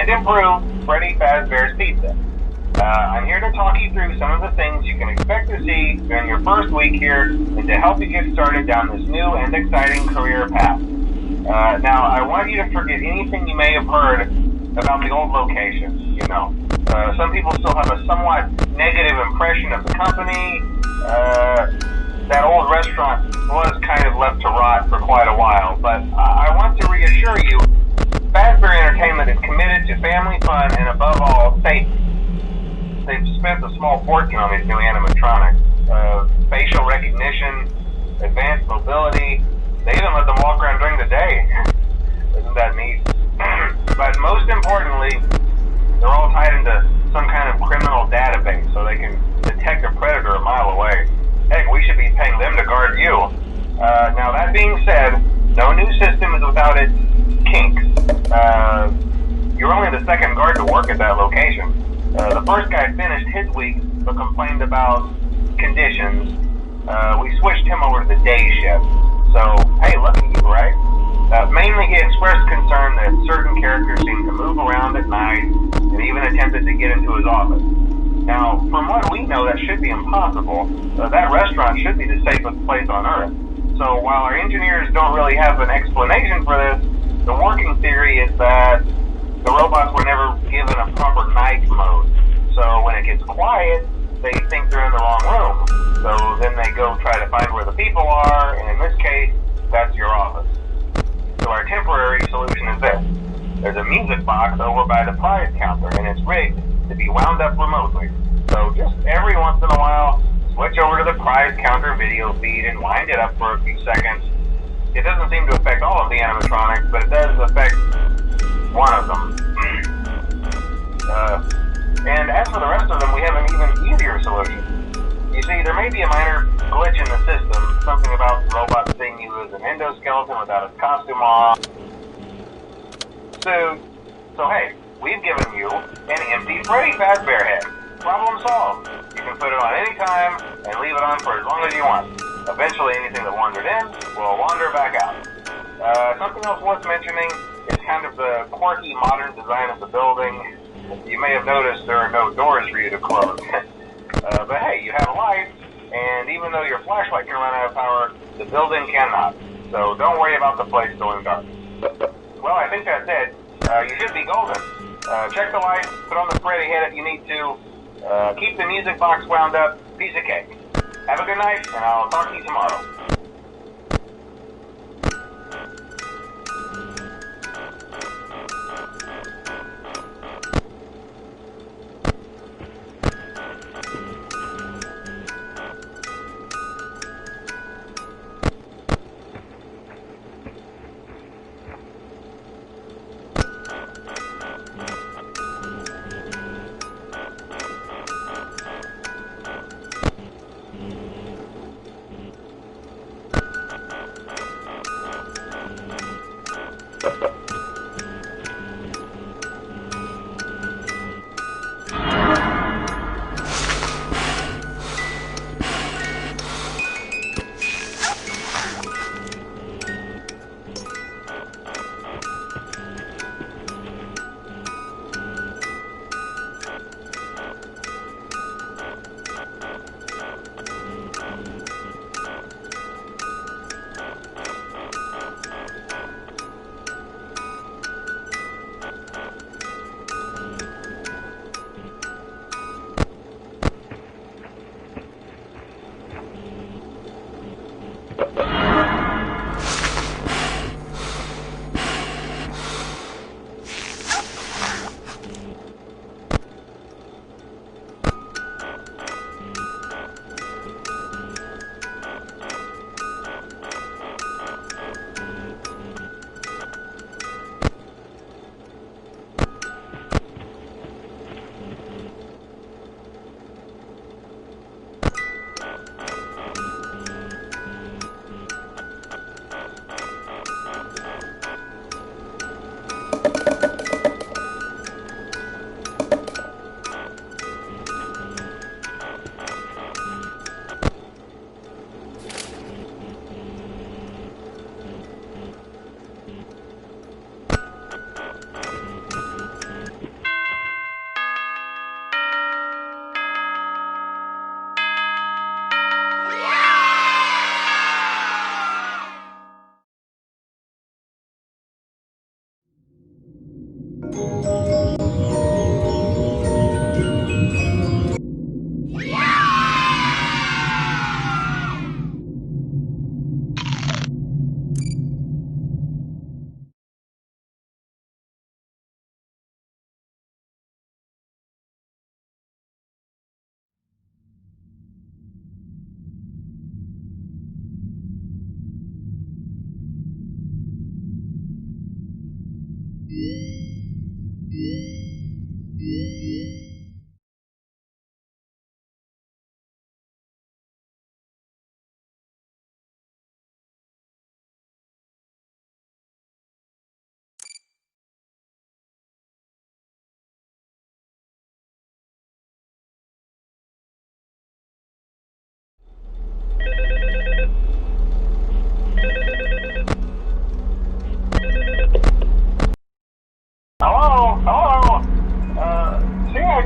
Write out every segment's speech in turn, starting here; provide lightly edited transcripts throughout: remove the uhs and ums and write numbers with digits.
and improve Freddy Fazbear's Pizza. I'm here to talk you through some of the things you can expect to see during your first week here and to help you get started down this new and exciting career path. Now, I want you to forget anything you may have heard about the old location. Some people still have a somewhat negative impression of the company. That old restaurant was kind of left to rot for quite a while, but I want to reassure you, Fazbear Entertainment is committed to family fun and above all, safety. They've spent a small fortune on these new animatronics. Facial recognition, advanced mobility. They even let them walk around during the day. Isn't that neat? But most importantly, they're all tied into some kind of criminal database so they can detect a predator a mile away. Heck, we should be paying them to guard you. Now that being said, no new system is without its kinks. You're only the second guard to work at that location. The first guy finished his week but complained about conditions. We switched him over to the day shift. So, hey, look at you, right? Mainly he expressed concern that certain characters seemed to move around at night and even attempted to get into his office. Now, from what we know, that should be impossible. That restaurant should be the safest place on Earth. So while our engineers don't really have an explanation for this, the working theory is that the robots were never given a proper night mode. So when it gets quiet, they think they're in the wrong room. So then they go try to find where the people are, and in this case, that's your office. So our temporary solution is this. There's a music box over by the prize counter, and it's rigged to be wound up remotely. So just every once in a while, switch over to the prize counter video feed and wind it up for a few seconds. It doesn't seem to affect all of the animatronics, but it does affect one of them. And as for the rest of them, we have an even easier solution. You see, there may be a minor glitch in the system, something about the robot seeing you as an endoskeleton without its costume on. So hey, we've given you an empty Freddy Fazbear head. Problem solved. You can put it on any time and leave it on for as long as you want. Eventually, anything that wandered in will wander back out. Something else worth mentioning is kind of the quirky modern design of the building. You may have noticed there are no doors for you to close. But hey, you have lights, and even though your flashlight can run out of power, the building cannot. So don't worry about the place going dark. Well, I think that's it. You should be golden. Check the lights, put on the Freddy head if you need to. Keep the music box wound up. Piece of cake. Have a good night, and I'll talk to you tomorrow.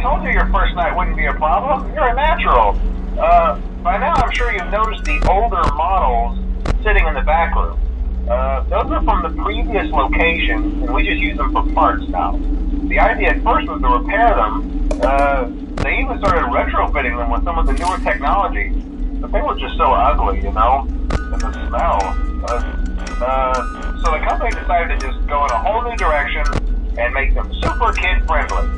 told you your first night wouldn't be a problem. You're a natural. By now I'm sure you've noticed the older models sitting in the back room. Those are from the previous location, and we just use them for parts now. The idea at first was to repair them. They even started retrofitting them with some of the newer technology, but they were just so ugly, you know, and the smell. So the company decided to just go in a whole new direction and make them super kid-friendly.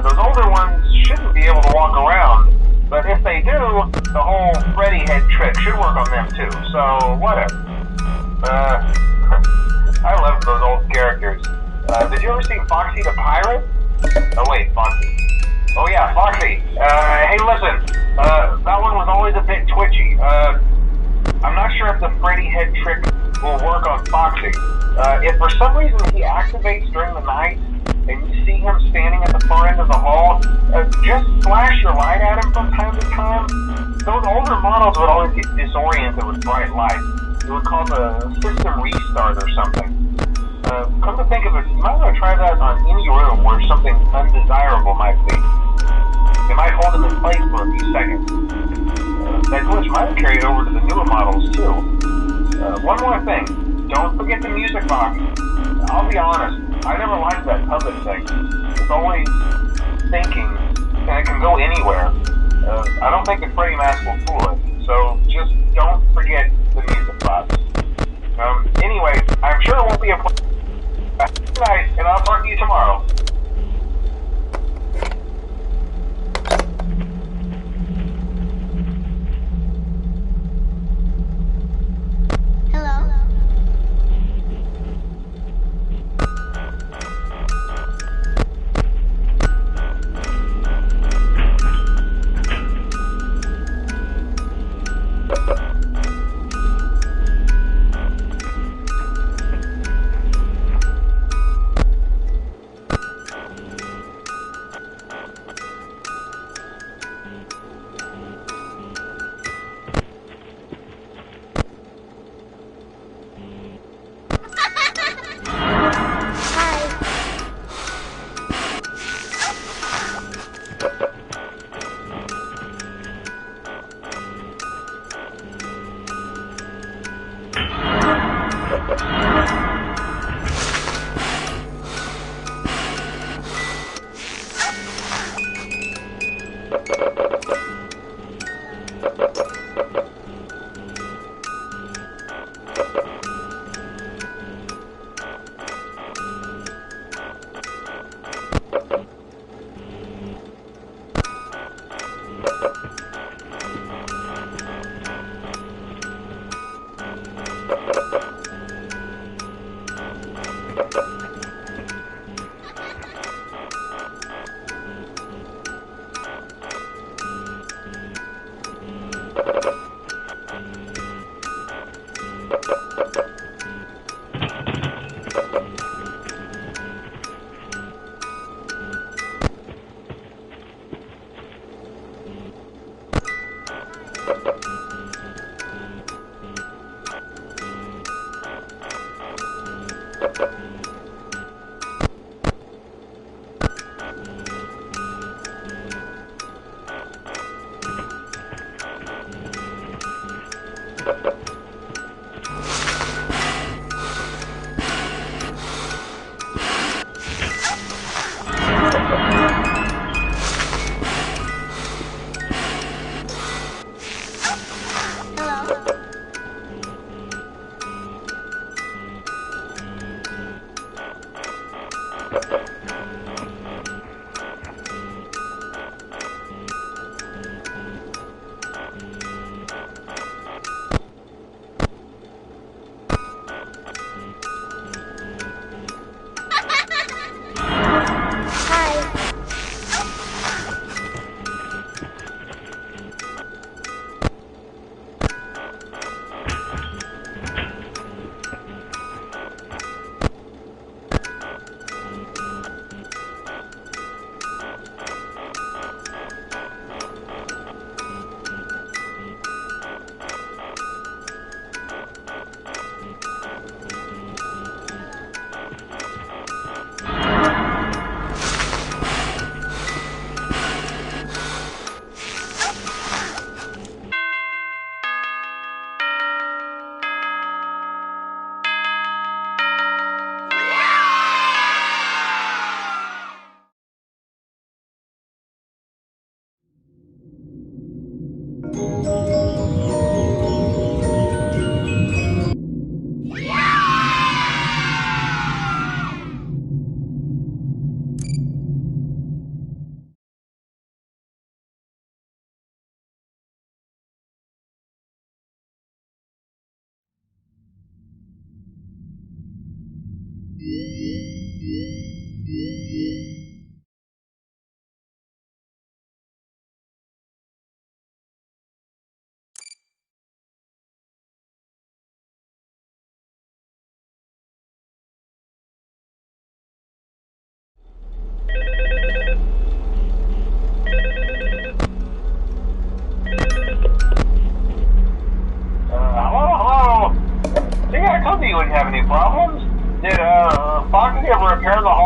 Those older ones shouldn't be able to walk around, but if they do, the whole Freddy head trick should work on them too, so whatever. I love those old characters. Did you ever see Foxy the Pirate? Oh wait, Foxy. Oh yeah, Foxy. Hey listen, that one was always a bit twitchy. I'm not sure if the Freddy head trick will work on Foxy. If for some reason he activates during the night, and you see him standing at the far end of the hall, just flash your light at him from time to time. Those older models would always get disoriented with bright light. It would cause a system restart or something. Come to think of it, you might want to try that on any room where something undesirable might be. It might hold him in place for a few seconds. That glitch might have carried over to the newer models too. One more thing, don't forget the music box. I'll be honest, I never liked that puppet thing. It's always thinking, and it can go anywhere. I don't think the Freddy mask will fool it, so just don't forget the music box. Anyway, I'm sure it won't be a problem. Good night, and I'll talk to you tomorrow.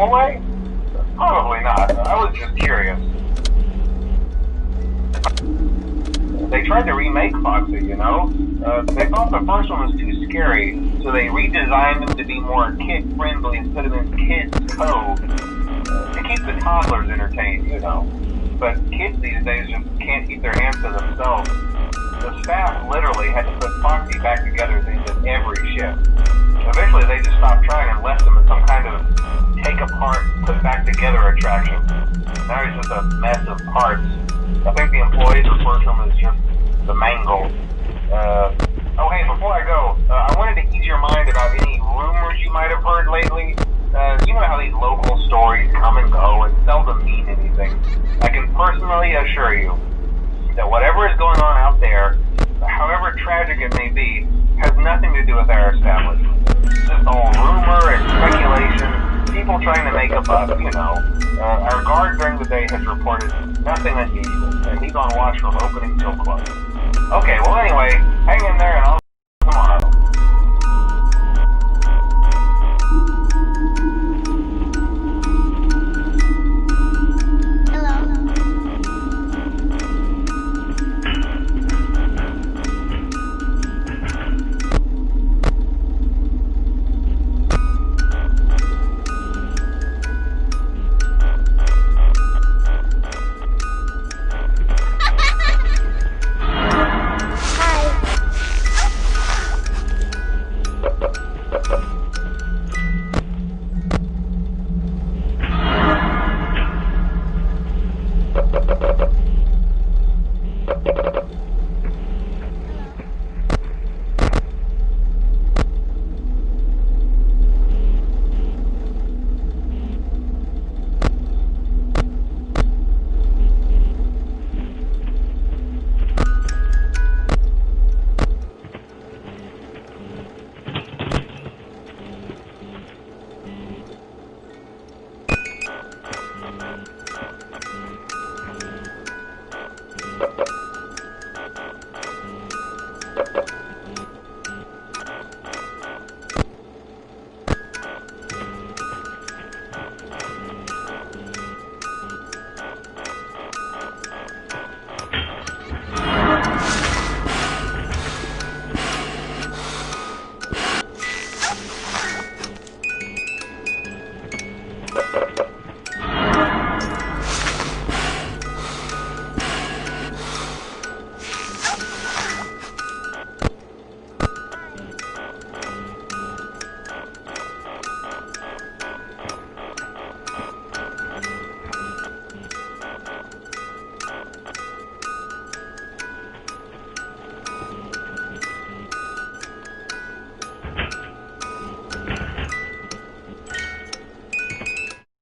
hallway? Probably not. I was just curious. They tried to remake Foxy, you know? They thought the first one was too scary, so they redesigned him to be more kid-friendly instead of in kids' code. To keep the toddlers entertained, you know. But kids these days just can't keep their hands to themselves. The staff literally had to put Foxy back together at the end of every shift. Eventually they just stopped trying and left him in some kind of take-apart, put-back-together attraction. Now he's just a mess of parts. I think the employees refer to him as just the mangle. Oh hey, before I go, I wanted to ease your mind about any rumors you might have heard lately. You know how these local stories come and go and seldom mean anything. I can personally assure you that whatever is going on out there, however tragic it may be, has nothing to do with our establishment. It's just all rumor and speculation, people trying to make a buck, you know. Our guard during the day has reported nothing unusual, and he's on watch from opening till close. Okay, well anyway, hang in there and I'll see you tomorrow.